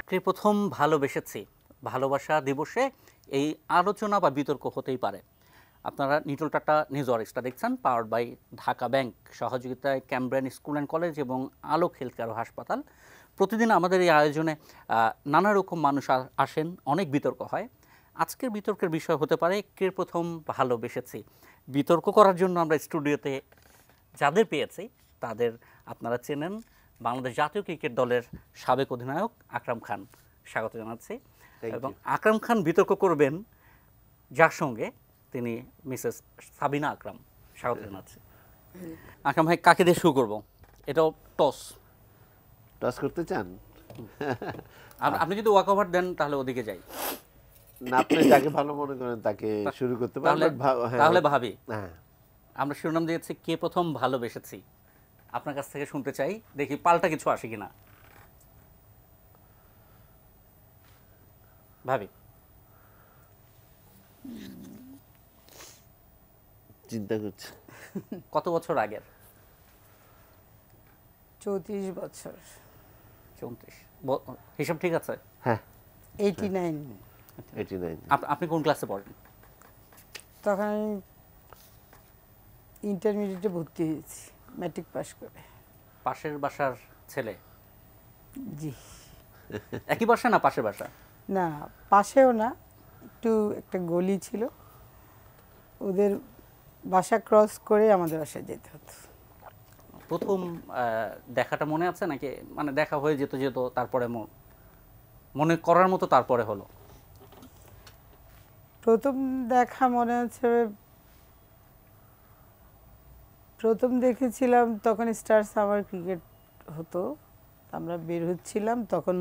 কে প্রথম ভালোবেসেছি ভালোবাসা দিবসে এই আলোচনা বা বিতর্ক হতেই পারে। আপনারা নিটল টাটা নিউজ অরিক্সটা দেখছেন, পাওয়ার্ড বাই ঢাকা ব্যাংক, সহযোগিতায় ক্যামব্রিয়ান স্কুল অ্যান্ড কলেজ এবং আলোক হেলথ কেয়ার হাসপাতাল। প্রতিদিন আমাদের এই আয়োজনে নানা রকম মানুষ আসেন, অনেক বিতর্ক হয়। আজকের বিতর্কের বিষয় হতে পারে কে প্রথম ভালোবেসেছি। বিতর্ক করার জন্য আমরা স্টুডিওতে যাদের পেয়েছি তাদের আপনারা চেনেন, বাংলাদেশ জাতীয় ক্রিকেট দলের সাবেক অধিনায়ক আকরাম খান। স্বাগত জানাচ্ছি। এবং আকরাম খান বিতর্ক করবেন যার সঙ্গে, তিনি মিসেস সাবিনা আকরাম। স্বাগত জানাচ্ছি। আকরাম ভাই, কাকে দিয়ে শুরু করবো? এটাও টস করতে চান? আপনি যদি ওয়াক ওভার দেন তাহলে ওদিকে যাই। না, আপনি যাকে ভালো মনে করেন তাকে শুরু করতে পারেন। তাহলে ভাবি, আমরা শিরোনাম দিয়েছি কে প্রথম ভালোবেসেছি। আপনার কাছ থেকে শুনতে চাই, দেখি পাল্টা কিছু আসে কিনা। ভাবি, চিন্তা করছি। কত বছর আগের? 34 বছর। 34। হিসাব ঠিক আছে? হ্যাঁ, 89। আপনি কোন ক্লাসে পড়েন? তখন আমি ইন্টারমিডিয়েটে ভর্তি হয়েছি, ম্যাট্রিক পাস করে। পাশের বাসার ছেলে? জি। একই বাসা না পাশের বাসা? না, পাশেও না, একটু একটা গলি ছিল, ওদের বাসা ক্রস করে আমাদের বাসায় যেতে হতো। প্রথম দেখাটা মনে আছে নাকি, মানে দেখা হয়ে যেত যেত তারপরে মনে করার মতো তারপরে হলো? প্রথম দেখা মনে আছে, প্রথম দেখেছিলাম তখন স্টার সামার ক্রিকেট হতো, আমরা বের হচ্ছিলাম, তখন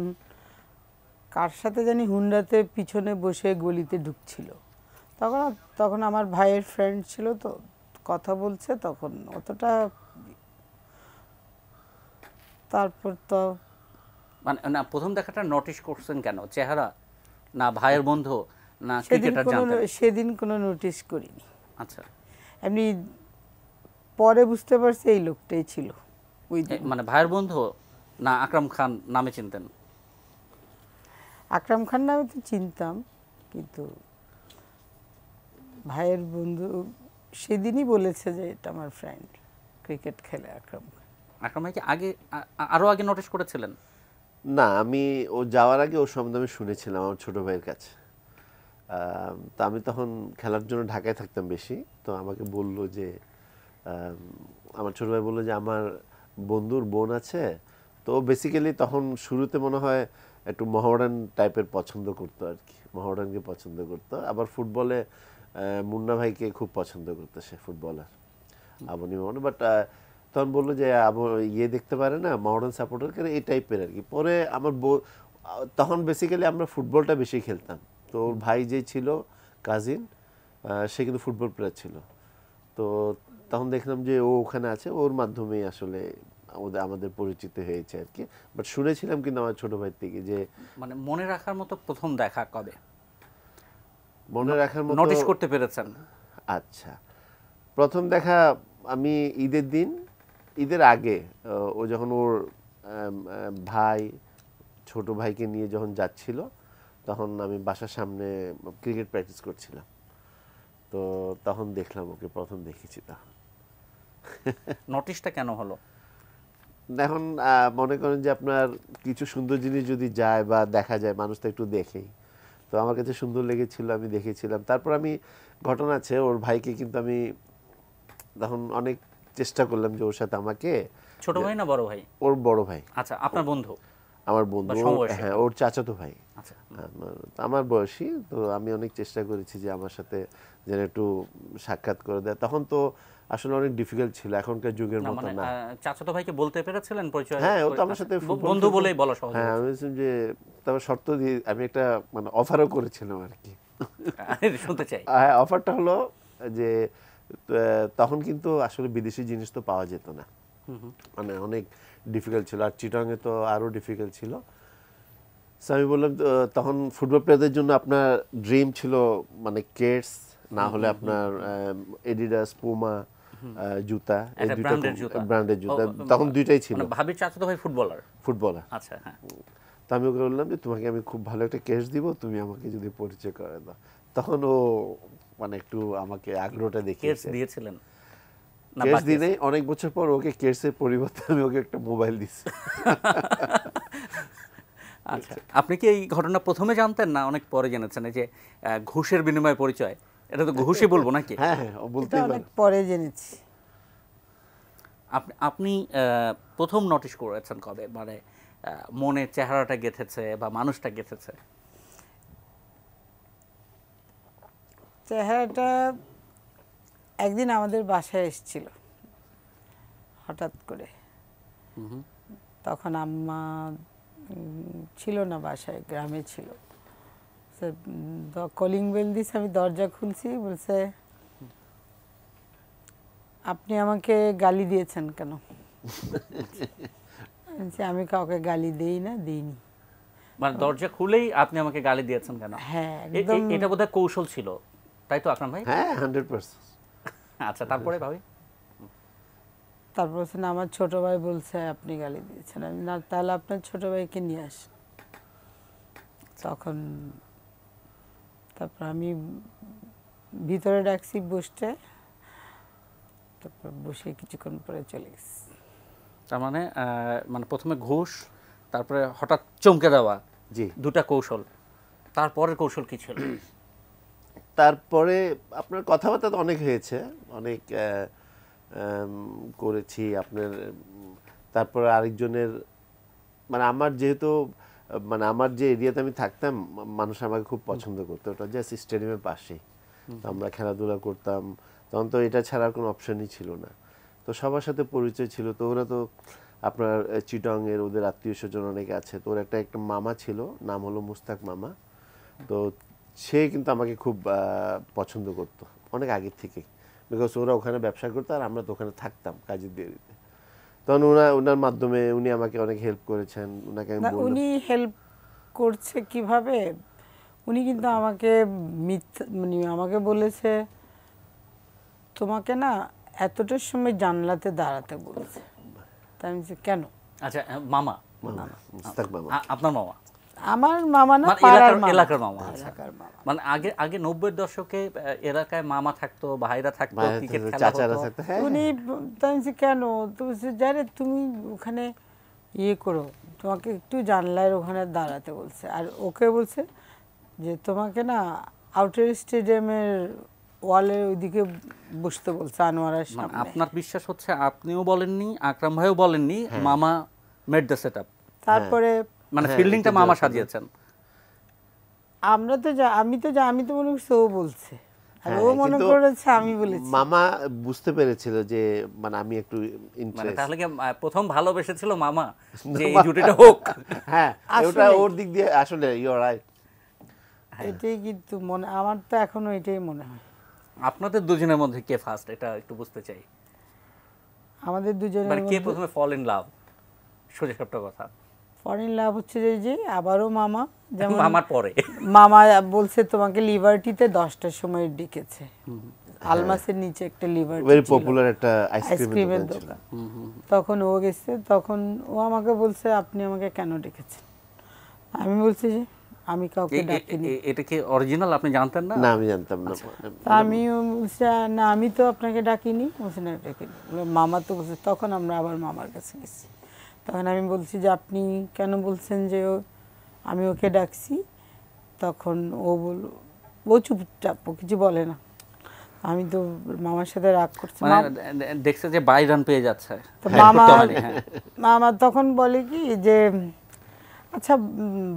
কার সাথে জানি হুন্ডাতে পিছনে বসে গলিতে ঢুকছিল। তখন আমার ভাইয়ের ফ্রেন্ড ছিল, তো কথা বলছে, তখন অতটা। তারপর তো মানে না, প্রথম দেখাটা নোটিশ করছেন কেন? চেহারা না ভাইয়ের বন্ধু না ক্রিকেটার জানতেন? সেদিন কোনো নোটিশ করিনি। আচ্ছা, এমনি পরে বুঝতে পারছি এই লোকটাই ছিল ওই দিন। মানে ভাইয়ের বন্ধু না আকরাম খান নামে চিনতেন? আকরাম খান নামে তো চিনতাম, কিন্তু ভাইয়ের বন্ধু সেদিনই বলেছে যে এটা আমার ফ্রেন্ড, ক্রিকেট খেলে আকরাম খান। আকরাম ভাই কি আগে আরো আগে নোটিশ করেছিলেন? না, আমি ও যাওয়ার আগে ওর সম্বন্ধে আমি শুনেছিলাম আমার ছোট ভাইয়ের কাছে। তো আমি তখন খেলার জন্য ঢাকায় থাকতাম বেশি, তো আমাকে বলল যে আমার ছোট ভাই বললো যে আমার বন্ধুর বোন আছে। তো বেসিক্যালি তখন শুরুতে মনে হয় একটু মোহামেডান টাইপের পছন্দ করতো আর কি, মোহামেডানকে পছন্দ করতো। আবার ফুটবলে মুন্না ভাইকে খুব পছন্দ করতো, সে ফুটবলার আবনি মোহন। বাট তখন বললো যে ইয়ে দেখতে পারে না, মোহামেডান সাপোর্টার করে এই টাইপের আর কি। পরে আমার তখন বেসিক্যালি আমরা ফুটবলটা বেশি খেলতাম। তো ওর ভাই যে ছিল কাজিন, সে কিন্তু ফুটবল প্লেয়ার ছিল। তো তখন দেখলাম যে ও ওখানে আছে, ওর মাধ্যমেই আসলে আমাদের পরিচিত হয়েছে আর কি। বাট শুনেছিলাম কিন্তু আমার ছোট ভাই থেকে যে, মানে মনে রাখার মতো প্রথম দেখা কবে? মনে রাখার মতো নোটিশ করতে পেরেছেন? আচ্ছা, প্রথম দেখা আমি ঈদের দিন, ঈদের আগে ও যখন ওর ভাই ছোট ভাইকে নিয়ে যখন যাচ্ছিল, তখন আমি বাসার সামনে ক্রিকেট প্র্যাকটিস করছিলাম। তো তখন দেখলাম ওকে, প্রথম দেখেছি। তখন নোটিশটা কেন হলো? এখন মনে করেন যে আপনার কিছু সুন্দর জিনিস যদি যায় বা দেখা যায়, মানুষ তো একটু দেখেই। তো আমার কাছে সুন্দর লেগেছিল, আমি দেখেছিলাম। তারপর আমি, ঘটনা আছে, ওর ভাইকে কিন্তু আমি তখন অনেক চেষ্টা করলাম যে ওর সাথে আমাকে। ছোট ভাই না বড় ভাই? ওর বড় ভাই। আচ্ছা, আপনার বন্ধু? আমার বন্ধু, হ্যাঁ, ওর চাচাতো ভাই। আচ্ছা, আমার বয়সী। তো আমি অনেক চেষ্টা করেছি যে আমার সাথে যেন একটু সাক্ষাৎ করে দেয়। তখন তো আসলে অনেক ডিফিকাল্ট ছিল, এখনকার যুগের মতো না। চাচাতো ভাইকে বলতে পেরেছিলেন পরিচয়? হ্যাঁ, ও তো আমার সাথে বন্ধু বলেই বলা সহজ। হ্যাঁ, আমি বলছিলাম যে, তবে শর্ত দিয়ে আমি একটা মানে অফারও করেছিলাম আর কি। শুনতে চাই। হ্যাঁ, অফারটা হলো যে তখন কিন্তু আসলে বিদেশি জিনিস তো পাওয়া যেত না, মানে অনেক ডিফিকাল্ট ছিল। আর চিটাগাংয়ে তো আরও ডিফিকাল্ট ছিল। সো আমি বললাম, তখন ফুটবল প্লেয়ারদের জন্য আপনার ড্রিম ছিল মানে কেটস, না হলে আপনার এডিডাস, পুমা জুতা, এই দুটো ব্র্যান্ডের জুতা। তখন দুইটাই ছিল। ভাবির চাচাতো ভাই ফুটবলার? ফুটবলার। আচ্ছা, হ্যাঁ। তো আমি ওকে বললাম যে তোমাকে আমি খুব ভালো একটা কেস দিব, তুমি আমাকে যদি পরিচয় করে দাও। তখন ও মানে একটু আমাকে আগ্রহটা কেস দেখিয়েছে। দিয়েছিলেন না কেস বাকি দিনে অনেক বছর পর ওকে কেসের পরিবর্তে আমি ওকে একটা মোবাইল দিচ্ছি। আচ্ছা, আপনি কি এই ঘটনা প্রথমে জানতেন না অনেক পরে জেনেছেন? এই যে ঘুষের বিনিময়ে পরিচয়, এটা তো ঘুষই বলবো নাকি? হ্যাঁ হ্যাঁ, ও এটা বলতেই অনেক পারে। পরে জেনেছি। আপনি প্রথম নোটিশ করেছেন কবে, মানে মনে চেহারাটা গেঁথেছে বা মানুষটা গেঁথেছে? চেহারাটা একদিন আমাদের বাসায় এসেছিল হঠাৎ করে। তখন আম্মা ছিল না বাসায়, গ্রামে ছিল। কলিং বেল দিছে, আমি দরজা খুলছি, বলছে আপনি আমাকে গালি দিয়েছেন কেন? আমি কাউকে গালি দেই না, দিইনি। মানে দরজা খুলেই আপনি আমাকে গালি দিয়েছেন কেন? হ্যাঁ, একদম। এটা বোধহয় কৌশল ছিল, তাই তো আকরাম ভাই? হ্যাঁ 100%। আচ্ছা, তারপরে ভাবি? তারপর বলছেন আমার ছোট ভাই বলছে আপনি গালি দিয়েছেন। আমি না, তাহলে আপনার ছোট ভাইকে নিয়ে আসেন। তখন তারপর আমি ভিতরে ডাকছি বসতে, তারপর বসে কিছুক্ষণ পরে চলে গেছি। তার মানে মানে প্রথমে ঘুষ, তারপরে হঠাৎ চমকে দেওয়া, জি। দুটা কৌশল। তারপরের কৌশল কি ছিল? তারপরে আপনার কথাবার্তা তো অনেক হয়েছে, অনেক করেছি আপনার। তারপরে আরেকজনের, মানে আমার যেহেতু মানে আমার যে এরিয়াতে আমি থাকতাম, মানুষ আমাকে খুব পছন্দ করতো। ওটা জাস্ট স্টেডিয়ামের পাশেই, তো আমরা খেলাধুলা করতাম। তখন তো এটা ছাড়ার কোনো অপশনই ছিল না। তো সবার সাথে পরিচয় ছিল। তো ওরা তো আপনার চিটংয়ের ওদের আত্মীয় স্বজন অনেকে আছে। তো ওর একটা মামা ছিল, নাম হলো মুস্তাক মামা। তো সে কিন্তু আমাকে খুব পছন্দ করতো অনেক আগের থেকেই, বিকজ ওরা ওখানে ব্যবসা করতো আর আমরা তো ওখানে থাকতাম কাজের দিতে। তখন ওনার মাধ্যমে উনি আমাকে অনেক হেল্প করেছেন। ওনাকে আমি বললাম, উনি হেল্প করছে কিভাবে, উনি কিন্তু আমাকে মানে আমাকে বলেছে তোমাকে না এতটার সময় জানলাতে দাঁড়াতে বলছে। তাই আমি বলছি, কেন? আচ্ছা, মামা, মুস্তাক মামা আপনার মামা? আমার মামা না, মানে পাড়ার মামা। এলাকার মামা। আচ্ছা, এলাকার মামা। মানে আগে আগে 90-এর দশকে এলাকায় মামা থাকতো, ভাইরা থাকতো, ভাইরা ক্রিকেট থাকতো, খেলা চাচারা হতো। থাকতো। হ্যাঁ উনি তাই আমি বলছি, কেন? তো বলছে জানে তুমি ওখানে ইয়ে করো, তোমাকে একটু জানলার ওখানে দাঁড়াতে বলছে। আর ওকে বলছে যে তোমাকে না আউটার স্টেডিয়ামের ওয়ালের ওইদিকে বসতে বলছে, আনোয়ারের মানে সামনে। আপনার বিশ্বাস হচ্ছে আপনিও বলেননি, আকরাম ভাইও বলেননি, মামা মেড দ্য সেটআপ। তারপরে মানে হ্যাঁ, ফিল্ডিংটা এটা মামা যা- সাজিয়েছেন। আমরা তো আমি তো মনে করছি ও বলছে, আর ও হ্যাঁ, মনে কিন্তু করেছে আমি বলেছি। মামা বুঝতে পেরেছিল যে মানে আমি একটু মানে ইন্টারেস্ট। তাহলে কি প্রথম ভালোবেসেছিল মামা যে এই জুটিটা হোক? হ্যাঁ, ওটা আসলেই। ওর দিক দিয়ে আসলে ইউ আর রাইট। এটাই কিন্তু আমার তো এখনো এটাই মনে হয়। আপনাদের দুজনের মধ্যে কে ফার্স্ট, এটা একটু বুঝতে চাই। আমাদের দুজনের মানে কে মধ্যে প্রথমে ফল ইন লাভ, সোজা সবটা কথা। ফরেন লাভ হচ্ছে যে আবারও মামা, যেমন মামার পরে মামা বলছে তোমাকে লিবার্টিতে 10টার সময় ডেকেছে। আলমাসের নিচে একটা লিবার্টি ভেরি ছিল, পপুলার একটা আইসক্রিমের আইসক্রিমের দোকান ছিল। দোকান। তখন ও গেছে, তখন ও আমাকে বলছে আপনি আমাকে কেন ডেকেছেন? আমি বলছি যে আমি কাউকে ডাকিনি। এটা কি অরিজিনাল, আপনি জানতেন না? না, আমি জানতাম না। তা আমি বলছি না, আমি তো আপনাকে ডাকিনি। বলছি না ডাকিনি। বললো, মামা তো বলছে। তখন আমরা আবার মামার কাছে গেছি। তখন আমি বলছি যে আপনি কেন বলছেন যে আমি ওকে ডাকছি? তখন ও চুপচাপ, ও কিছু বলে না। আমি তো মামার সাথে রাগ করছি। মানে দেখছে যে বাই রান পেয়ে যাচ্ছে, তো হ্যাঁ। মামা তখন বলে কি যে আচ্ছা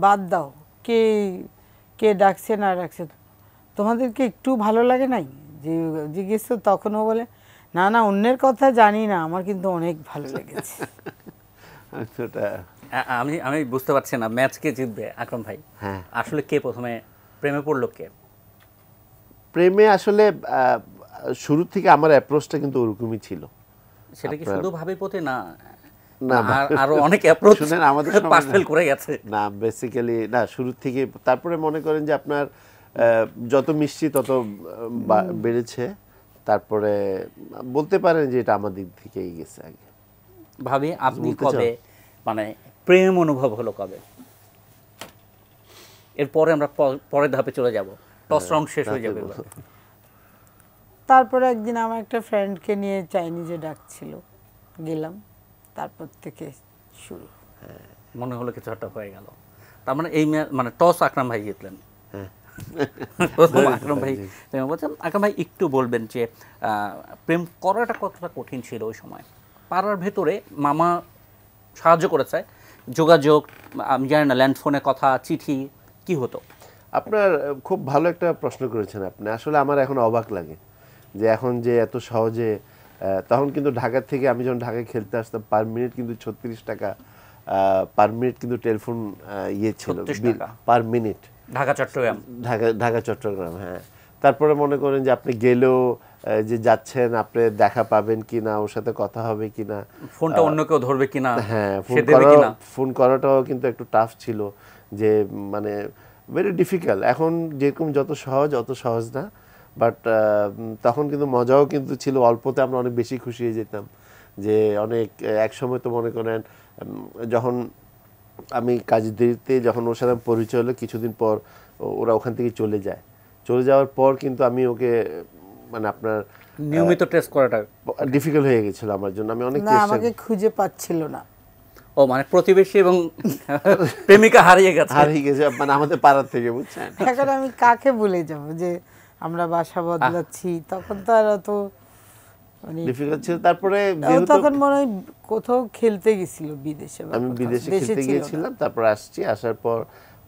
বাদ দাও, কে কে ডাকছে না ডাকছে, তোমাদেরকে একটু ভালো লাগে নাই যে জিজ্ঞেস? তখন ও বলে না না, অন্যের কথা জানি না, আমার কিন্তু অনেক ভালো লেগেছে। ওটা আমি আমি বুঝতে পারছি না ম্যাচ কে জিতবে আকরাম ভাই। হ্যাঁ, আসলে কে প্রথমে প্রেমে পড়লো কে? প্রেমে আসলে শুরু থেকে আমার অ্যাপ্রোচটা কিন্তু ওরকমই ছিল। সেটা কি শুধু ভাবির প্রতি না, না, আরো অনেক অ্যাপ্রোচ শুনেন আমাদের পাস ফেল করে গেছে? না, বেসিক্যালি না, শুরু থেকে। তারপরে মনে করেন যে আপনার যত মিষ্টি তত বেড়েছে। তারপরে বলতে পারেন যে এটা আমার দিক থেকেই গেছে আগে। ভাবি আপনি বলতে চাও? কবে মানে প্রেম অনুভব হলো কবে? এরপরে আমরা পরের ধাপে চলে যাব, টস রাউন্ড শেষ হয়ে যাবে এবার। তারপরে একদিন আমার একটা ফ্রেন্ডকে নিয়ে চাইনিজে ডাকছিল, গেলাম, তারপর থেকে শুরু। মনে হলো কিছু একটা হয়ে গেল। তার মানে এই মানে টস আকরাম ভাই জিতলেন। প্রথম আকরাম ভাই বলছেন। আকরাম ভাই একটু বলবেন যে প্রেম করাটা কতটা কঠিন ছিল ওই সময়? পাড়ার ভেতরে মামা সাহায্য করেছে, যোগাযোগ আমি জানি না, ল্যান্ডফোনে কথা, চিঠি, কি হতো? আপনার খুব ভালো একটা প্রশ্ন করেছেন আপনি। আসলে আমার এখন অবাক লাগে যে এখন যে এত সহজে, তখন কিন্তু ঢাকা থেকে আমি যখন ঢাকায় খেলতে আসতাম পার মিনিট কিন্তু 36 টাকা পার মিনিট কিন্তু টেলিফোন ইয়ে ছিল, 36 টাকা পার মিনিট, ঢাকা চট্টগ্রাম। ঢাকা চট্টগ্রাম, হ্যাঁ। তারপরে মনে করেন যে আপনি গেলেও যে যাচ্ছেন, আপনি দেখা পাবেন কিনা, ওর সাথে কথা হবে কিনা, ফোনটা অন্য কেউ ধরবে কিনা, হ্যাঁ, ফোন করাটাও কিন্তু একটু টাফ ছিল, যে মানে ভেরি ডিফিকাল্ট। এখন যেরকম যত সহজ না, বাট তখন কিন্তু মজাও কিন্তু ছিল, অল্পতে আমরা অনেক বেশি খুশি হয়ে যেতাম। যে অনেক এক সময় তো মনে করেন যখন আমি কাজদিতে যখন ওর সাথে পরিচয় হলো, কিছুদিন পর ওরা ওখান থেকে চলে যাওয়ার পর কিন্তু আমি ওকে মানে আপনার নিয়মিত টেস্ট করাটা ডিফিকাল্ট হয়ে গেছিল আমার জন্য। আমি অনেক না, আমাকে খুঁজে পাচ্ছিল না। ও মানে প্রতিবেশী এবং প্রেমিকা হারিয়ে গেছে মানে আমাদের পাড়ার থেকে, বুঝছেন। এখন আমি কাকে বলে যাব যে আমরা বাসা বদলাচ্ছি? তখন তো আর অত মানে ডিফিকাল্ট ছিল। তারপরে তখন মনে হয় কোথাও খেলতে গেছিল বিদেশে, আমি বিদেশে খেলতে গিয়েছিলাম, তারপর আসার পর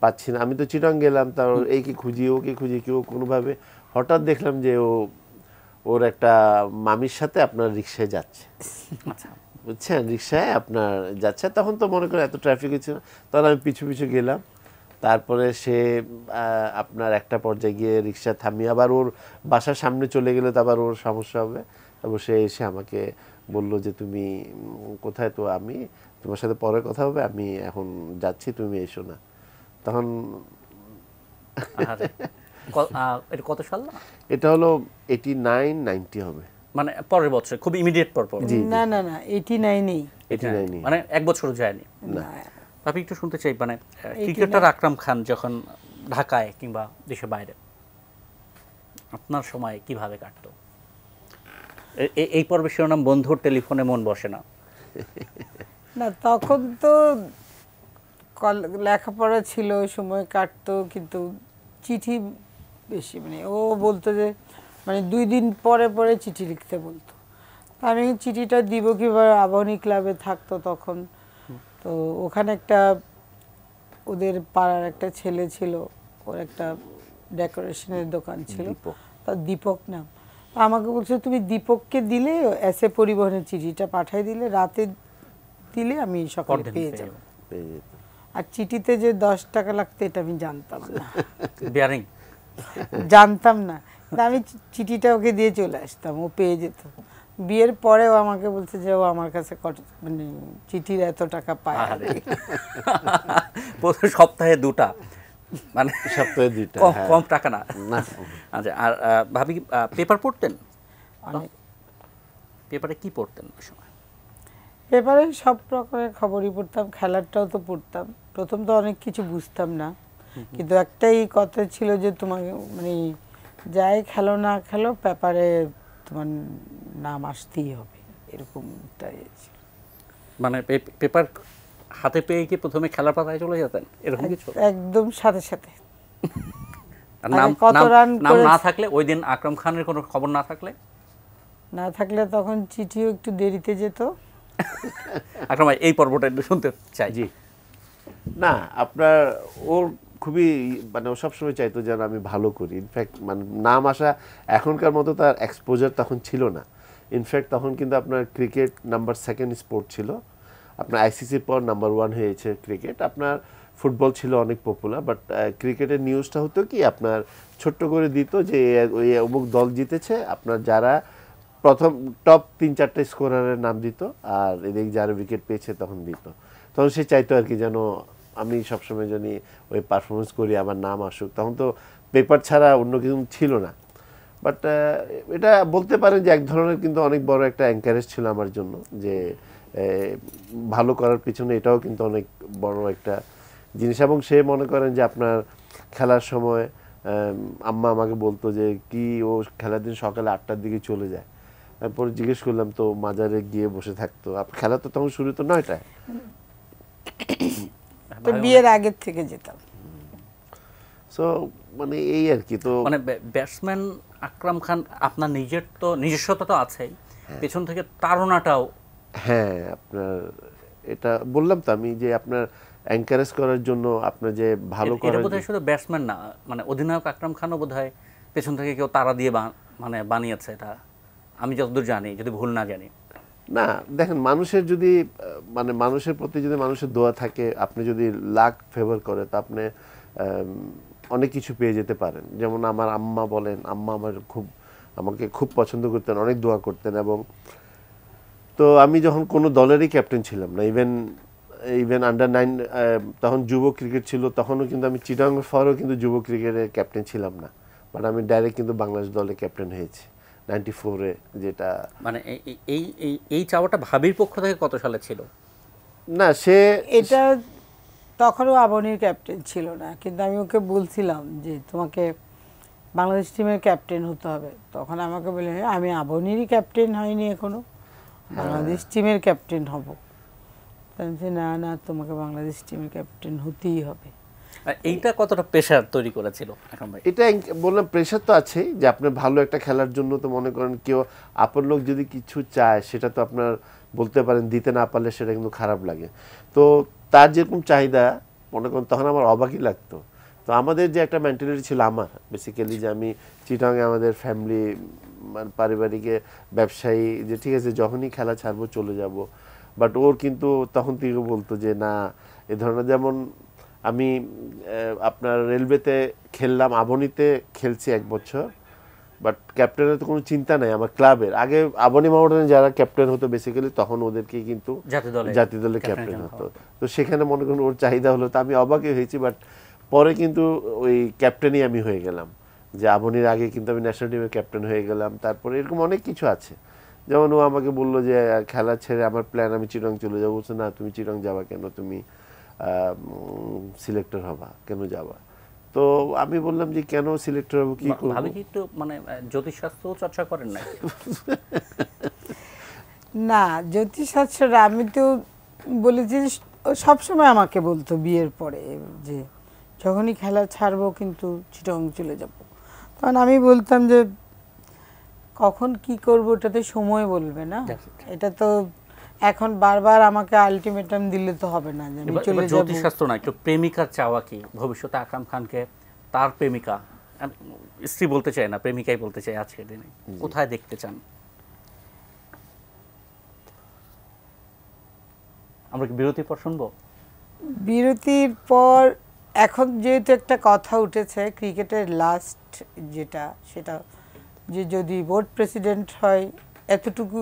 পাচ্ছি না। আমি তো চিটং গেলাম, তার এইকে খুঁজি ওকে খুঁজি, কেউ কোনোভাবে হঠাৎ দেখলাম যে ওর একটা মামির সাথে আপনার রিক্সায় যাচ্ছে, বুঝছেন, রিক্সায় আপনার যাচ্ছে। তখন তো মনে করেন এত ট্রাফিক হচ্ছিল, তখন আমি পিছু গেলাম। তারপরে সে আপনার একটা পর্যায়ে গিয়ে রিক্সা থামিয়ে আবার ওর বাসার সামনে চলে গেলে তো আবার ওর সমস্যা হবে। তারপর সে এসে আমাকে বলল যে তুমি কোথায়? তো আমি তোমার সাথে পরে কথা হবে, আমি এখন যাচ্ছি, তুমি এসো না। তখন এটা কত সাল? এটা হলো 89-90 হবে, মানে পরের বছর, খুব ইমিডিয়েট পর। না 89-এই, 89 মানে এক বছরও যায়নি। না। আমি একটু শুনতে চাই, মানে ক্রিকেটার আকরাম খান যখন ঢাকায় কিংবা দেশের বাইরে, আপনার সময় কিভাবে কাটতো? এই পর্বের শিরোনাম বন্ধুর টেলিফোনে মন বসে না। না, তখন তো লেখাপড়া ছিল, ওই সময় কাটতো, কিন্তু চিঠি বেশি, মানে ও বলতো যে মানে 2 দিন পরে চিঠি লিখতে বলতো। আমি চিঠিটা দিব কিভাবে? আবাহনী ক্লাবে থাকতো তখন, তো ওখানে একটা ওদের পাড়ার একটা ছেলে ছিল, ওর একটা ডেকোরেশনের দোকান ছিল, তার দীপক নাম। আমাকে বলছে তুমি দীপককে দিলে এসে পরিবহনের চিঠিটা পাঠিয়ে দিলে, রাতে দিলে আমি সকালে পেয়ে যাব। আর চিঠিতে যে 10 টাকা লাগতো এটা আমি জানতাম না, বিয়ারিং জানতাম না। আমি চিঠিটা ওকে দিয়ে চলে আসতাম, ও পেয়ে যেত। বিয়ের পরেও আমাকে বলছে যে ও আমার কাছে মানে চিঠির এত টাকা পায়। সপ্তাহে 2টা, মানে সপ্তাহে 2টা, কম টাকা না। আচ্ছা, আর ভাবি পেপার পড়তেন? পেপারে কি পড়তেন ওই সময়? পেপারে সব রকমের খবরই পড়তাম, খেলারটাও তো পড়তাম। প্রথম তো অনেক কিছু বুঝতাম না, কিন্তু একটাই কথা ছিল যে তোমাকে মানে যাই খেলো না খেলো পেপারে তোমার নাম আসতেই হবে, এরকমটাই ছিল। মানে পেপার হাতে পেয়ে কি প্রথমে খেলার পাতায় চলে যেতেন, এরকম কিছু? একদম সাথে সাথে। নাম না থাকলে, ওই দিন আকরাম খানের কোনো খবর না থাকলে তখন চিঠিও একটু দেরিতে যেত। আকরাম ভাই এই পর্বটা একটু শুনতে চাই। জি না, আপনার ওর খুবই মানে ও সবসময় চাইতো যেন আমি ভালো করি। ইনফ্যাক্ট মানে নাম আসা এখনকার মতো তার এক্সপোজার তখন ছিল না। ইনফ্যাক্ট তখন কিন্তু আপনার ক্রিকেট নাম্বার 2 স্পোর্ট ছিল, আপনার আইসিসির পর নাম্বার 1 হয়েছে ক্রিকেট। আপনার ফুটবল ছিল অনেক পপুলার, বাট ক্রিকেটের নিউজটা হতো কি আপনার ছোট্ট করে দিত যে ওই অমুক দল জিতেছে, আপনার যারা প্রথম টপ 3-4টা স্কোরারের নাম দিত, আর এদিকে যারা উইকেট পেয়েছে তখন দিত। তখন সে চাইতো আর কি যেন আমি সবসময় জানি ওই পারফরমেন্স করি, আমার নাম আসুক। তখন তো পেপার ছাড়া অন্য কিছু ছিল না। বাট এটা বলতে পারেন যে এক ধরনের কিন্তু অনেক বড় একটা এনকারেজ ছিল আমার জন্য, যে ভালো করার পিছনে এটাও কিন্তু অনেক বড় একটা জিনিস। এবং সে মনে করেন যে আপনার খেলার সময় আম্মা আমাকে বলতো যে কি ও খেলার দিন সকালে 8টার দিকে চলে যায়। তারপর জিজ্ঞেস করলাম তো মাজারে গিয়ে বসে থাকতো। খেলা তো তখন শুরু তো 9টায়। তো বিয়ের আগের থেকে যেতাম। সো মানে এই আর কি। তো মানে ব্যাটসম্যান আকরাম খান আপনার নিজস্বতা তো আছেই, পেছন থেকে তাড়নাটাও। হ্যাঁ, আপনার এটা বললাম তো আমি যে আপনার এনকারেজ করার জন্য, আপনার যে ভালো এটা করার বোধহয় শুধু ব্যাটসম্যান না, মানে অধিনায়ক আকরাম খানও বোধহয় পেছন থেকে কেউ তাড়া দিয়ে মানে বানিয়েছে, এটা আমি যতদূর জানি, যদি ভুল না জানি। না দেখেন, মানুষের যদি মানে মানুষের প্রতি যদি মানুষের দোয়া থাকে, আপনি যদি লাক ফেভার করে, তা আপনি অনেক কিছু পেয়ে যেতে পারেন। যেমন আমার আম্মা বলেন, আম্মা আমাকে খুব পছন্দ করতেন, অনেক দোয়া করতেন। এবং তো আমি যখন কোনো দলেরই ক্যাপ্টেন ছিলাম না, ইভেন আন্ডার 9 তখন যুব ক্রিকেট ছিল, তখনও কিন্তু আমি চিটাং ফরও কিন্তু যুব ক্রিকেটের ক্যাপ্টেন ছিলাম না, বাট আমি ডাইরেক্ট কিন্তু বাংলাদেশ দলে ক্যাপ্টেন হয়েছি 94-এ। যেটা মানে এই চাওয়াটা ভাবির পক্ষ থেকে কত সালে ছিল? না, এটা তখনও আবনির ক্যাপ্টেন ছিল না, কিন্তু আমি ওকে বলছিলাম যে তোমাকে বাংলাদেশ টিমের ক্যাপ্টেন হতে হবে। তখন আমাকে বলে আমি আবনিরই ক্যাপ্টেন হয়নি এখনো, বাংলাদেশ টিমের ক্যাপ্টেন হব। না না, তোমাকে বাংলাদেশ টিমের ক্যাপ্টেন হতেই হবে। এইটা কতটা প্রেশার তৈরি করেছিল এখন ভাই? এটা বললাম, প্রেশার তো আছেই, যে আপনি ভালো একটা খেলার জন্য তো মনে করেন কেউ আপন লোক যদি কিছু চায়, সেটা তো আপনার বলতে পারেন, দিতে না পারলে সেটা কিন্তু খারাপ লাগে। তো তার যেরকম চাহিদা, মনে করেন তখন আমার অবাকই লাগতো। তো আমাদের যে একটা মেন্টালিটি ছিল আমার বেসিক্যালি, যে আমি চিটাংয়ে আমাদের ফ্যামিলি মানে পারিবারিক ব্যবসায়ী, যে ঠিক আছে যখনই খেলা ছাড়বো চলে যাব। বাট ওর কিন্তু তখন থেকে বলতো যে না, এ ধরনের, যেমন আমি আপনার রেলওয়েতে খেললাম, আবনিতে খেলছি 1 বছর, বাট ক্যাপ্টেনের তো কোনো চিন্তা নাই আমার ক্লাবের। আগে আবনি মাউন্টেনে যারা ক্যাপ্টেন হতো বেসিক্যালি, তখন ওদেরকে কিন্তু জাতীয় দলে ক্যাপ্টেন হতো। তো সেখানে মনে করুন ওর চাহিদা হলো, তো আমি অবাকই হয়েছি। বাট পরে কিন্তু ওই ক্যাপ্টেনই আমি হয়ে গেলাম, যে আবনির আগে কিন্তু আমি ন্যাশনাল টিমের ক্যাপ্টেন হয়ে গেলাম। তারপরে এরকম অনেক কিছু আছে। যেমন ও আমাকে বললো যে খেলা ছেড়ে আমার প্ল্যান, আমি চিটাং চলে যাবো। বলছে না, তুমি চিটাং যাবা কেন, তুমি সিলেক্টর হবা, কেন যাবা? তো আমি বললাম যে কেন সিলেক্টর হবো, কি করব? ভাবি কি একটু মানে জ্যোতিষশাস্ত্র চর্চা করেন না? না, জ্যোতিষশাস্ত্রটা আমি তো বলেছি, সবসময় আমাকে বলতো বিয়ের পরে যে যখনই খেলা ছাড়বো কিন্তু চিটাং চলে যাব। তখন আমি বলতাম যে কখন কি করবো ওটাতে সময় বলবে না, এটা তো এখন বারবার আমাকে আলটিমেটাম দিলে তো হবে না যে আমি চলে যাব। জ্যোতিষশাস্ত্র না, একটু প্রেমিকার চাওয়া কি ভবিষ্যতে আকরাম খানকে তার প্রেমিকা, স্ত্রী বলতে চাই না, প্রেমিকাই বলতে চাই, আজকের দিনে কোথায় দেখতে চান? আমরা কি বিরতির পর শুনবো? বিরতির পর এখন যেহেতু একটা কথা উঠেছে ক্রিকেটের লাস্ট যেটা, সেটা যে যদি বোর্ড প্রেসিডেন্ট হয় এতটুকু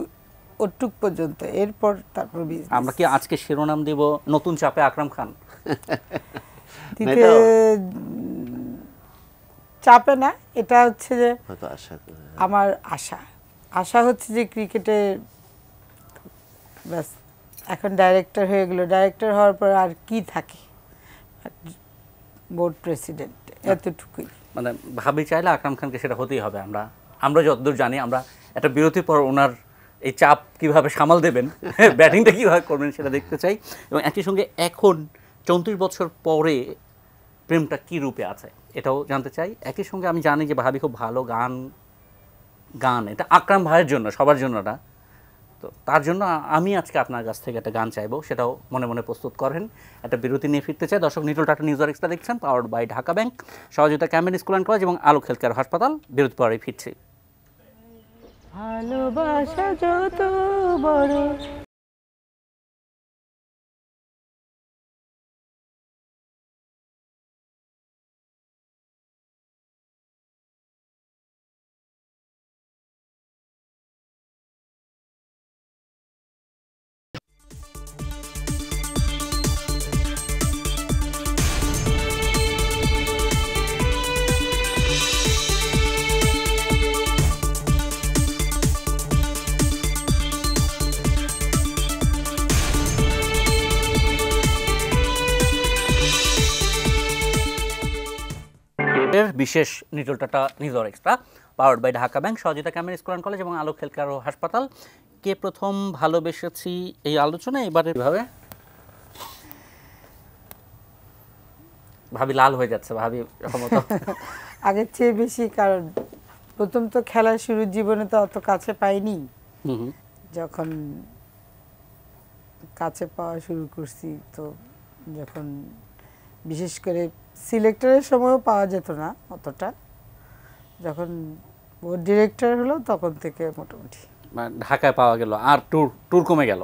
ওটুক পর্যন্ত, এরপর তারপর আমরা কি আজকে শিরোনাম দিব নতুন চাপে আকরাম খান? দিতে চাপে না, এটা হচ্ছে যে আমার আশা হচ্ছে যে ক্রিকেটে ব্যাস এখন ডাইরেক্টর হয়ে গেল, ডাইরেক্টর হওয়ার পর আর কি থাকে, বোর্ড প্রেসিডেন্ট, এতটুকুই। মানে ভাবি চাইলে আকরাম খানকে সেটা হতেই হবে। আমরা যতদূর জানি, আমরা একটা বিরতির পর ওনার এই চাপ কিভাবে সামাল দেবেন, ব্যাটিংটা কিভাবে করবেন সেটা দেখতে চাই। এবং একই সঙ্গে এখন 34 বছর পরে প্রেমটা কি রূপে আছে এটাও জানতে চাই। একই সঙ্গে আমি জানি যে ভাবি খুব ভালো গান এটা আকরাম ভাইয়ের জন্য, সবার জন্য না। তো তার জন্য আমি আজকে আপনার কাছ থেকে একটা গান চাইবো, সেটাও মনে মনে প্রস্তুত করেন। একটা বিরতি নিয়ে ফিরতে চাই। দর্শক, নিউজ টাটা নিউজ আর এক্সট্রা দেখছেন, পাওয়ার্ড বাই ঢাকা ব্যাংক, সহযোগিতা ক্যাম্বেন স্কুল অ্যান্ড কলেজ এবং আলোক হেলথ কেয়ার হাসপাতাল। বিরতি পরে ফিরছি। ভালোবাসা যত বড় বিশেষ নিটল টাটা নিজর extra powered by Dhaka bank, সহযোগিতা ক্যাম্ব্রেন স্কুল অ্যান্ড কলেজ এবং আলোক হেলথকেয়ার ও হাসপাতাল। কে প্রথম ভালোবেসেছি এই আলোচনায় এবারে ভাবে ভাবি লাল হয়ে যাচ্ছে, ভাবি রকমত আগের চেয়ে বেশি, কারণ প্রথম তো খেলার শুরুর জীবনে তো অত কাছে পাইনি। যখন কাছে পাওয়া শুরু করছি, তো যখন বিশেষ করে সিলেক্টরের সময়ও পাওয়া যেত না অতটা, যখন বোর্ড ডিরেক্টর হলো তখন থেকে মোটামুটি ঢাকায় পাওয়া গেল, আর ট্যুর কমে গেল।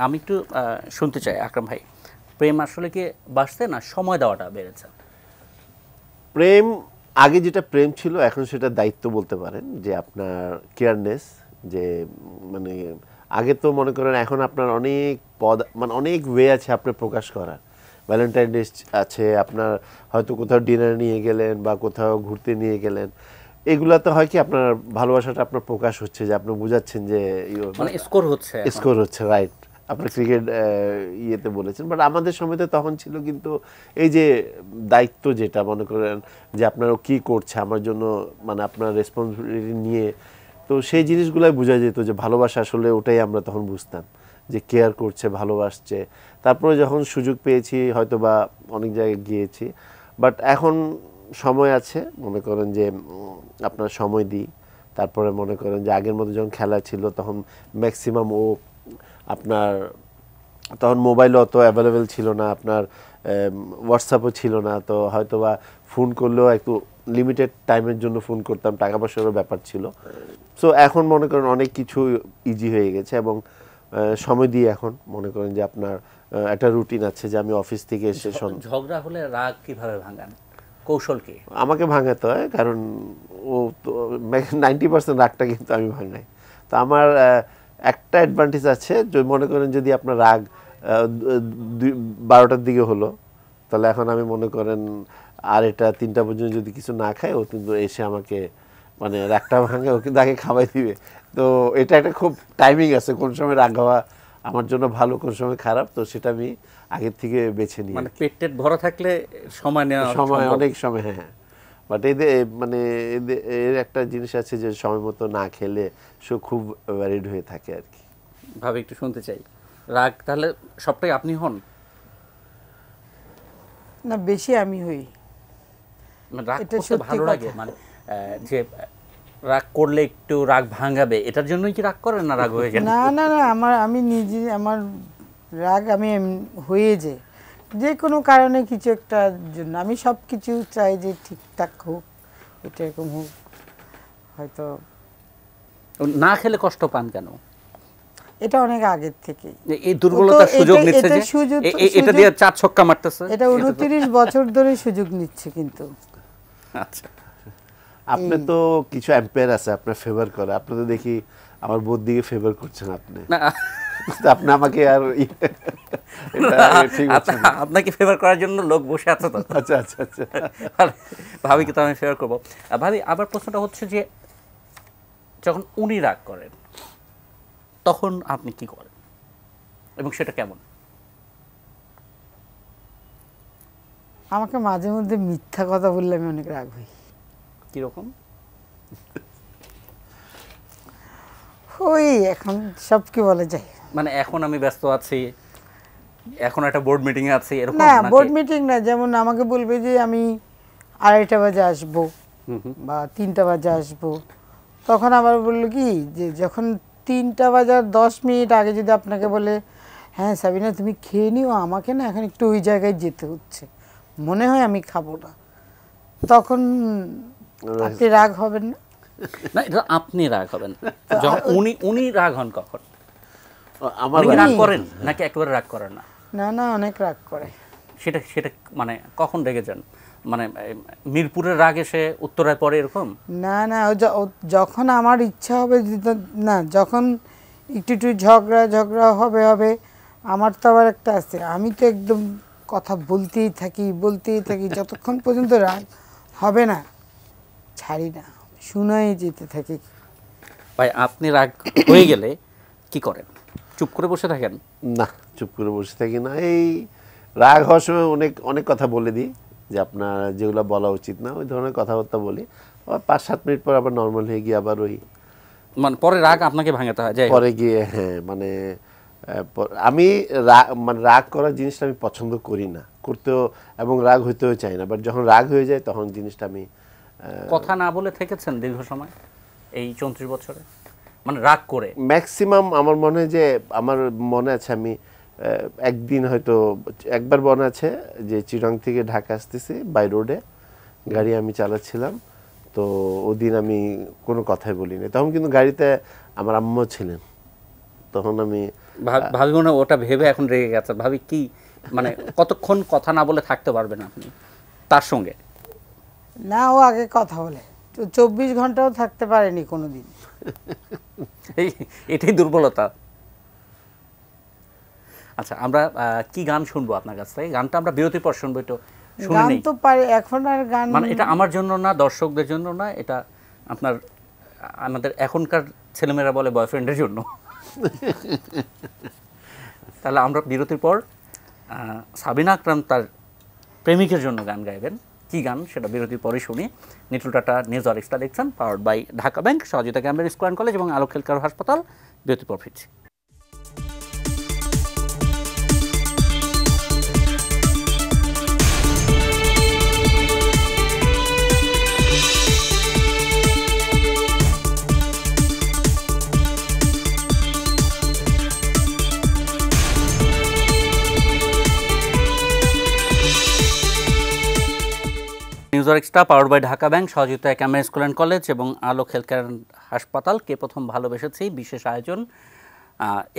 আমি একটু শুনতে চাই আকরাম ভাই, প্রেম আসলে কি বাড়ছে না সময় দেওয়াটা বেড়েছে? প্রেম আগে যেটা প্রেম ছিল এখন সেটা দায়িত্ব বলতে পারেন, যে আপনার কেয়ারনেস, যে মানে আগে তো মনে করেন এখন আপনার অনেক পদ, মানে অনেক ওয়ে আছে আপনার প্রকাশ করার। ভ্যালেন্টাইন ডে আছে, আপনার হয়তো কোথাও ডিনার নিয়ে গেলেন বা কোথাও ঘুরতে নিয়ে গেলেন, এগুলাতে হয় কি আপনার ভালোবাসাটা আপনার প্রকাশ হচ্ছে, যে আপনি বুঝাচ্ছেন যে মানে স্কোর হচ্ছে, রাইট। আপনি ক্রিকেট ইয়েতে বলেছেন, বাট আমাদের সময় তো তখন ছিল কিন্তু এই যে দায়িত্ব, যেটা মনে করেন যে আপনার কি করছে আমার জন্য, মানে আপনার রেসপন্সিবিলিটি নিয়ে, তো সেই জিনিসগুলাই বোঝা যেত যে ভালোবাসা আসলে ওটাই আমরা তখন বুঝতাম, যে কেয়ার করছে, ভালোবাসছে। তারপরে যখন সুযোগ পেয়েছি হয়তো বা অনেক জায়গায় গিয়েছি, বাট এখন সময় আছে, মনে করেন যে আপনার সময় দিই। তারপরে মনে করেন যে আগের মতো যখন খেলা ছিল তখন ম্যাক্সিমাম ও আপনার, তখন মোবাইলও অত অ্যাভেলেবেল ছিল না, আপনার হোয়াটসঅ্যাপও ছিল না, তো হয়তো বা ফোন করলেও একটু লিমিটেড টাইমের জন্য ফোন করতাম, টাকা পয়সারও ব্যাপার ছিল। সো এখন মনে করেন অনেক কিছু ইজি হয়ে গেছে, এবং সময় দিয়ে এখন মনে করেন যে আপনার একটা রুটিন আছে, যে আমি অফিস থেকে এসে ঝগড়া হলে রাগ কিভাবে ভাঙান, কৌশল কি? আমাকে ভাঙাতে হয়, কারণ ও তো 90% রাগটা কিন্তু আমি ভাঙাই। তো আমার একটা অ্যাডভান্টেজ আছে, যে মনে করেন যদি আপনার রাগ 12টার দিকে হলো, তাহলে এখন আমি মনে করেন আর এটা 3টা পর্যন্ত যদি কিছু না খায়, ও কিন্তু এসে আমাকে মানে রাগটা ভাঙে, ও কিন্তু আগে খাওয়াই দিবে। তো এটা একটা খুব টাইমিং আছে, কোন সময় রাগ হওয়া আমার জন্য ভালো, কোন সময় খারাপ, তো সেটা আমি আগের থেকে বেছে নিই। মানে পেট ভরা থাকলে সময় নেওয়া, সময় অনেক সময়, হ্যাঁ। বাট এদের মানে এর একটা জিনিস আছে যে সময় মতো না খেলে সে খুব ভ্যারিড হয়ে থাকে আর কি। ভাবে একটু শুনতে চাই, রাগ তাহলে সবটাই আপনি হন না? বেশি আমি হই। মানে রাগ করতে ভালো লাগে, মানে যে রাগ করলে একটু রাগ ভাঙাবে, এটার জন্যই কি রাগ করেন, না রাগ হয়ে যায়? না না না, আমি নিজে আমার রাগ আমি হয়ে যে যে কোনো কারণে কিছু একটা জন্য আমি সব কিছু চাই যে ঠিকঠাক হোক, এটা এরকম হোক। হয়তো না খেলে কষ্ট পান কেন? এটা অনেক আগের থেকে এই দুর্বলতার সুযোগ নিচ্ছে, যে এটা দিয়ে 4 ছক্কা মারতেছে, এটা 29 বছর ধরে সুযোগ নিচ্ছে। কিন্তু আচ্ছা, আপনি তো কিছু এম্পায়ার আছে আপনার ফেভার করে, আপনি তো দেখি আমার বোধ দিকে ফেভার করছেন আপনি। আপনি আমাকে আর আপনাকে ফেভার করার জন্য লোক বসে আছে তো। আচ্ছা আচ্ছা আচ্ছা, ভাবিকে তো আমি ফেভার করবো। ভাবি, আবার প্রশ্নটা হচ্ছে যে যখন উনি রাগ করেন তখন আপনি কি করেন এবং সেটা কেমন? আমাকে মাঝে মধ্যে মিথ্যা কথা বললে আমি অনেক রাগ হই। কিরকম? ওই এখন সব কি বলা যায়, মানে এখন আমি ব্যস্ত আছি, এখন একটা বোর্ড মিটিং এ আছি, এরকম? না, বোর্ড মিটিং না, যেমন আমাকে বলবে যে আমি 2:30 বাজে আসবো বা 3টা বাজে আসবো, তখন আবার বললো কি যে যখন 3টা বাজার 10 মিনিট আগে যদি আপনাকে বলে হ্যাঁ সাবিনা তুমি খেয়ে নিও, আমাকে না এখন একটু ওই জায়গায় যেতে হচ্ছে, মনে হয় আমি খাবো না, তখন আপনি রাগ হবেন না? না, এটা আপনি রাগ হবেন যখন উনি রাগ হন কখন? আমার রাগ করেন নাকি একেবারে রাগ করেন না? না না, অনেক রাগ করে। সেটা মানে কখন রেগে যান? মানে মিরপুরের রাগ এসে উত্তরায় পড়ে এরকম? না না, যখন আমার ইচ্ছা হবে, না যখন একটু ঝগড়া হবে, আমার তো আবার একটা আছে, আমি তো একদম কথা বলতেই থাকি যতক্ষণ পর্যন্ত রাগ হবে না ছাড়ি না, শুনাই যেতে থাকি। ভাই, আপনি রাগ হয়ে গেলে কি করেন? চুপ করে বসে থাকেন? না, চুপ করে বসে থাকি না, এই রাগ হওয়ার সময় অনেক কথা বলে দিই, যে আপনার যেগুলো বলা উচিত না ওই ধরনের কথাবার্তা বলি, আবার 5-7 মিনিট পর আবার নর্মাল হয়ে গিয়ে আবার ওই মানে পরে রাগ আপনাকে ভাঙাতে হয়, যাই হোক। পরে গিয়ে হ্যাঁ মানে আমি মানে রাগ করার জিনিসটা আমি পছন্দ করি না, করতেও এবং রাগ হইতেও চাই না, বাট যখন রাগ হয়ে যায় তখন জিনিসটা আমি কথা না বলে থেকেছেন দীর্ঘ সময় এই 34 বছরে, মানে রাগ করে? ম্যাক্সিমাম আমার মনে হয় যে আমার মনে আছে আমি একদিন হয়তো একবার মনে আছে যে চিরাং থেকে ঢাকা আসতেছি বাই রোডে গাড়ি আমি চালাচ্ছিলাম, তো ওদিন আমি কোনো কথাই বলিনি, তখন কিন্তু গাড়িতে আমার আম্মু ছিলেন, তখন আমি ভাবি মনে হয় ওটা ভেবে এখন রেগে গেছে। ভাবি কি মানে কতক্ষণ কথা না বলে থাকতে পারবেন আপনি তার সঙ্গে? না, ও আগে কথা বলে, তো 24 ঘন্টাও থাকতে পারেনি কোনোদিন। এটাই দুর্বলতা। আচ্ছা, আমরা কি গান শুনবো আপনার কাছ থেকে? গানটা আমরা বিরতির পর শুনবো, একটু শুনে গান নেই। তো পারে এখন আর গান, মানে এটা আমার জন্য না, দর্শকদের জন্য না, এটা আপনার আমাদের এখনকার ছেলেমেয়েরা বলে বয়ফ্রেন্ডের জন্য। তাহলে আমরা বিরতির পর সাবিনা আকরাম তার প্রেমিকের জন্য গান গাইবেন। কি গান সেটা বিরতির পরে শুনি। নিটল টাটা নিউজ আর এক্সট্রা দেখছেন, পাওয়ার্ড বাই ঢাকা ব্যাংক, সহযোগিতা ক্যাম্ব্রিজ স্কুল অ্যান্ড কলেজ এবং আলোক হেলথ কেয়ার হাসপাতাল। বিরতির পর ফিরছি। নিউজ আর extra power by Dhaka bank, সহযোগিতায় ক্যাম্ব্রিজ স্কুল অ্যান্ড কলেজ এবং আলোক হেলথ কেয়ার হাসপাতাল। কে প্রথম ভালোবেসেছি বিশেষ আয়োজন।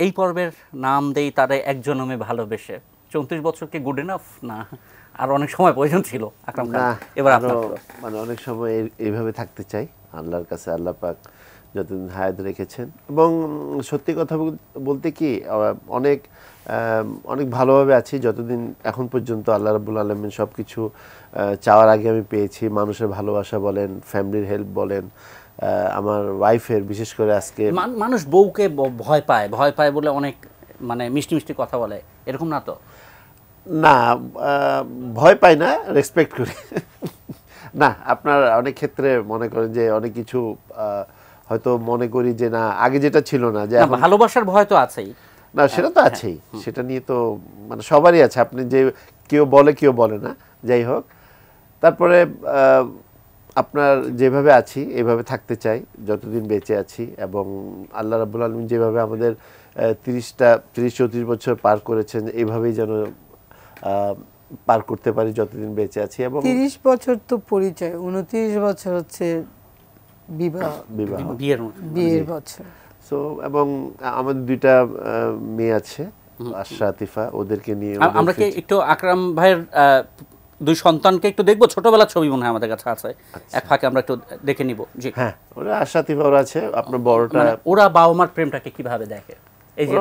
এই পর্বের নাম দেই তারে এক জনমে ভালোবেসে। 34 বছরকে গুড এনাফ না, আর অনেক সময় প্রয়োজন ছিল আকরাম খান? এবার আপনার মানে অনেক সময় এইভাবে থাকতে চাই আল্লাহর কাছে, আল্লাহ পাক যতদিন হায়াত রেখেছেন। এবং সত্যি কথা বলতে কি অনেক অনেক ভালোভাবে আছি যতদিন এখন পর্যন্ত। আল্লাহ রাব্বুল আলামিন সব কিছু চাওয়ার আগে আমি পেয়েছি। মানুষের ভালোবাসা বলেন, ফ্যামিলির হেল্প বলেন, আমার ওয়াইফের বিশেষ করে আজকে মানুষ বউকে ভয় পায়, ভয় পায় বলে অনেক মানে মিষ্টি মিষ্টি কথা বলে, এরকম না তো? না, ভয় পাই না, রেসপেক্ট করি। না, আপনার অনেক ক্ষেত্রে মনে করেন যে অনেক কিছু হয়তো মনে করি যে না আগে যেটা ছিল না, যে ভালোবাসার ভয় তো আছেই। না সেটা তো আছেই, সেটা নিয়ে তো মানে সবারই আছে। আপনি যে কেউ বলে কেউ বলে না, যাই হোক। তারপরে আপনার যেভাবে আছি এভাবে থাকতে চাই যতদিন বেঁচে আছি। এবং আল্লাহ রাব্বুল আলামিন যেভাবে আমাদের 30-34 বছর পার করেছেন, এইভাবেই যেন পার করতে পারি যতদিন বেঁচে আছি। এবং 30 বছর তো পরিচয়, 29 বছর হচ্ছে বিয়ের বছর। সো এবং আমাদের 2টা মেয়ে আছে, আশরা আতিফা, ওদেরকে নিয়ে আমরা কি একটু আকরাম ভাইয়ের 2 সন্তানকে একটু দেখবো? ছোটবেলার ছবি মনে হয় আমাদের কাছে আছে, এক ফাঁকে আমরা একটু দেখে নিব। জি হ্যাঁ, ওরা আশরা আতিফা ওরা আছে। আপনার বড়টা, ওরা বাবা মার প্রেমটাকে কিভাবে দেখে? এই যে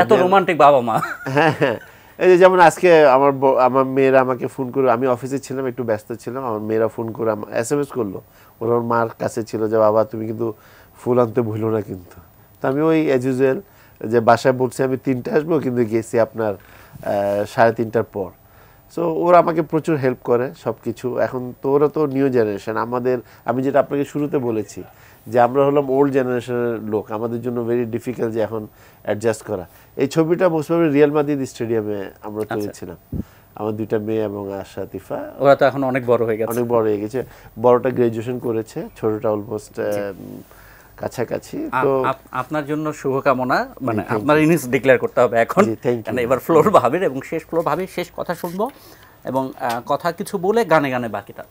এত রোমান্টিক বাবা মা। হ্যাঁ হ্যাঁ, এই যে যেমন আজকে আমার মেয়েরা আমাকে ফোন করে, আমি অফিসে ছিলাম, একটু ব্যস্ত ছিলাম, আমার মেয়েরা ফোন করে SMS করলো, ওর মার কাছে ছিল যে বাবা তুমি কিন্তু ফুল আনতে ভুলো না কিন্তু। তো আমি ওই অ্যাজ ইউজুয়াল যে বাসায় বলছি আমি 3টা আসবো, কিন্তু গেছি আপনার 3:30টার পর। সো ওরা আমাকে প্রচুর হেল্প করে সব কিছু। এখন তো ওরা তো নিউ জেনারেশন, আমি যেটা আপনাকে শুরুতে বলেছি যে আমরা হলাম ওল্ড জেনারেশনের লোক, আমাদের জন্য ভেরি ডিফিকাল্ট যে এখন অ্যাডজাস্ট করা। এই ছবিটা মোস্ট প্রবাবলি রিয়াল মাদ্রিদ স্টেডিয়ামে আমরা তুলেছিলাম, আমার 2টা মেয়ে এবং আশা আতিফা। ওরা তো এখন অনেক বড় হয়ে গেছে, অনেক বড় হয়ে গেছে। বড়টা গ্রাজুয়েশন করেছে, ছোটটা অলমোস্ট কাছাকাছি। তো আপনার জন্য শুভকামনা। মানে আপনার ইনিংস ডিক্লেয়ার করতে হবে এখন, কারণ এবার ফ্লোর ভাবির এবং শেষ ফ্লোর ভাবির শেষ কথা শুনবো, এবং কথা কিছু বলে গানে গানে বাকিটা।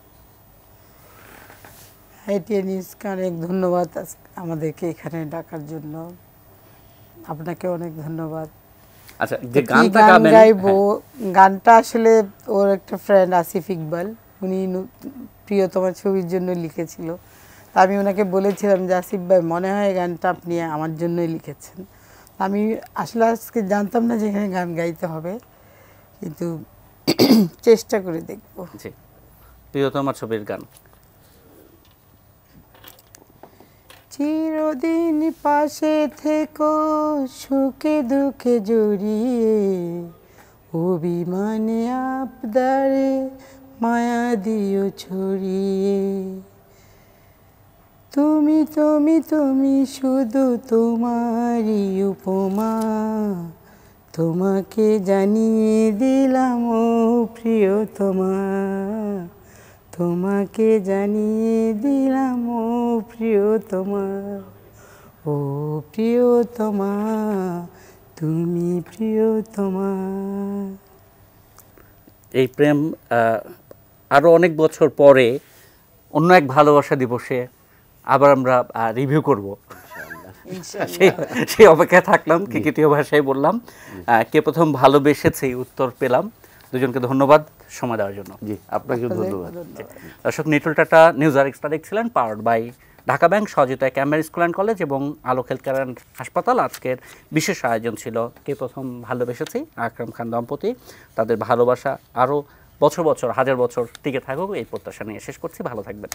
ITN নিউজকে অনেক ধন্যবাদ আমাদেরকে এখানে ডাকার জন্য, আপনাকে অনেক ধন্যবাদ। আচ্ছা, যে গান গাইবো, গানটা আসলে ওর একটা ফ্রেন্ড আসিফ ইকবাল, উনি প্রিয়তমা ছবির জন্য লিখেছিল। আমি ওনাকে বলেছিলাম যে আসিফ ভাই মনে হয় গানটা আপনি আমার জন্যই লিখেছেন। আমি আসলে আজকে জানতাম না যে এখানে গান গাইতে হবে, কিন্তু চেষ্টা করে দেখব। জি, প্রিয়তমা ছবির গান। চিরদিন পাশে থেকো সুখে দুঃখে জড়িয়ে, অভিমানে আবদারে মায়া দিও ছড়িয়ে। তুমি তুমি তুমি শুধু তোমারই উপমা, তোমাকে জানিয়ে দিলাম ও প্রিয়তমা, তোমাকে জানিয়ে দিলাম ও প্রিয়তমা, ও প্রিয়তমা তুমি প্রিয়তমা। এই প্রেম আরও অনেক বছর পরে অন্য এক ভালোবাসা দিবসে আবার আমরা রিভিউ করব, সেই অপেক্ষায় থাকলাম। কিকিতীয় ভাষায় বললাম, কে প্রথম ভালোবেসেছে উত্তর পেলাম। দুজনকে ধন্যবাদ সময় দেওয়ার জন্য। জি, আপনাকেও ধন্যবাদ। দর্শক, নিটল টাটা নিউজ আর এক্সট্রা দেখছিলেন, পাওয়ার্ড বাই ঢাকা ব্যাংক, সহযোগিতায় ক্যাম্ব্রিজ স্কুল অ্যান্ড কলেজ এবং আলোক হেলথ কেয়ার অ্যান্ড হাসপাতাল। আজকের বিশেষ আয়োজন ছিল কে প্রথম ভালোবেসেছে, আকরাম খান দম্পতি। তাদের ভালোবাসা আরও বছর বছর, হাজার বছর টিকে থাকুক এই প্রত্যাশা নিয়ে শেষ করছি। ভালো থাকবেন।